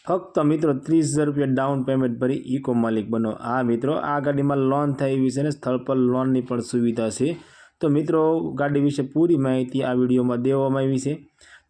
फक्त मित्रों 30,000 रुपया डाउन पेमेंट भरी इको मालिक बनो। हाँ मित्रों, आ गाड़ी में लोन थई विषय ने स्थल पर लोन नी पण सुविधा है। तो मित्रों गाड़ी विषे पूरी माहिती आ विडियो में देवामां आवी छे।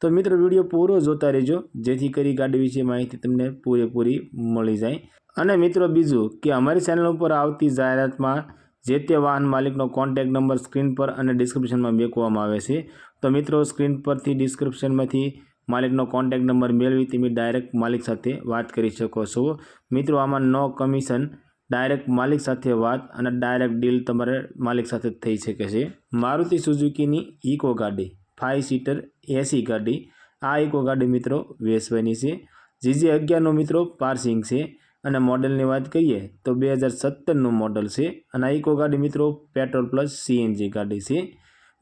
तो मित्रों विडियो पूरो जोता रहेजो जेथी करी गाड़ी विषे माहिती तमने पूरेपूरी मळी जाए। अने मित्रों बीजू कि अमारी चेनल पर आवती जाहेरात में जे ते वाहन मालिकनो कॉन्टेक्ट नंबर स्क्रीन पर अने डिस्क्रिप्शन में मूकवामां आवे छे। तो मित्रों स्क्रीन पर थी डिस्क्रिप्शन में थी मालिकनो कॉन्टेक्ट नंबर मेळवी तमे डायरेक्ट मालिक साथे बात करी शको छो। मित्रों आमां नो कमिशन, डायरेक्ट मालिक साथे बात अने डायरेक्ट डील तमारे मालिक साथे थई शके छे। मारुति सुजुकी नी इको गाड़ी 5 सीटर एसी गाड़ी। आ इको गाड़ी मित्रों वेचवानी छे। GJ11 नो मित्रों पार्सिंग छे अने मॉडलनी बात करीए तो 2017 नो मॉडल छे। अने आ इको गाड़ी मित्रों पेट्रोल प्लस CNG गाड़ी छे।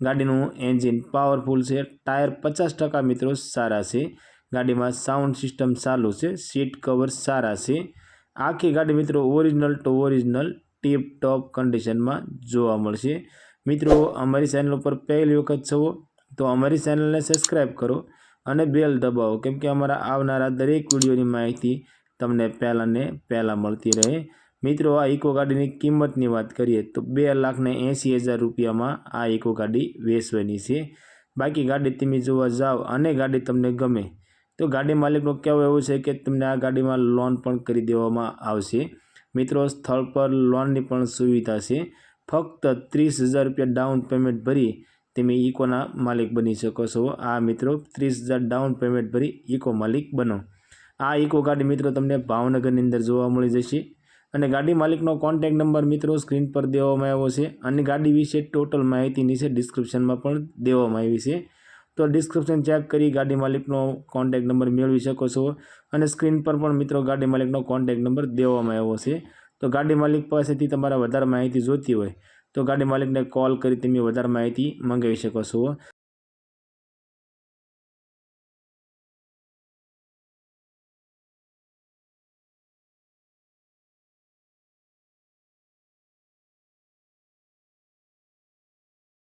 गाड़ीनु एंजीन पावरफुल है। टायर 50% मित्रों सारा है। गाड़ी में साउंड सिस्टम चालू है। सीट कवर सारा है। आखी गाड़ी मित्रों original to original tip top condition में जोवा मळशे। मित्रों अमरी चेनल पर पहली वखत छो तो अमरी चेनल ने सब्सक्राइब करो और बेल दबावो, केम के अमरा आवनारा दरेक विडियो की माहिती तमने पहला ने पहला मळती रहे। मित्रों आ इको गाड़ी की किंमत की बात करिए तो 2,80,000 रुपया में आ इको गाड़ी वेचवानी है। बाकी गाड़ी तमे जोवा जाओ अने गाड़ी तमने गमे तो गाड़ी मालिकनो कहेवुं एवुं छे कि तमने आ गाड़ी में लोन पण करी देवामां आवशे। मित्रों स्थल पर लोन की पण सुविधा है। फक्त 30,000 रुपया डाउन पेमेंट भरी तमे इकोना मालिक बनी शको छो। आ मित्रों 30,000 डाउन पेमेंट भरी इको मालिक बनो। आ इको गाड़ी मित्रों तमने भावनगर अंदर जोवा मळी जशे। अने गाड़ी मालिकनो कॉन्टेक्ट नंबर मित्रों स्क्रीन पर देवामां आव्यो छे अने गाड़ी विषे टोटल माहिती नीचे डिस्क्रिप्शन में पण देवामां आवी छे। तो डिस्क्रिप्शन चेक करी गाड़ी मालिकनो कॉन्टेक्ट नंबर मेळवी शको छो। अने स्क्रीन पर पण मित्रों गाड़ी मालिकनो कॉन्टेक्ट नंबर देवामां आव्यो छे। तो गाड़ी मालिक पासेथी तमारे वधारे माहिती जोती होय तो गाड़ी मालिक ने कॉल करी तमे वधारे माहिती मंगावी शको छो।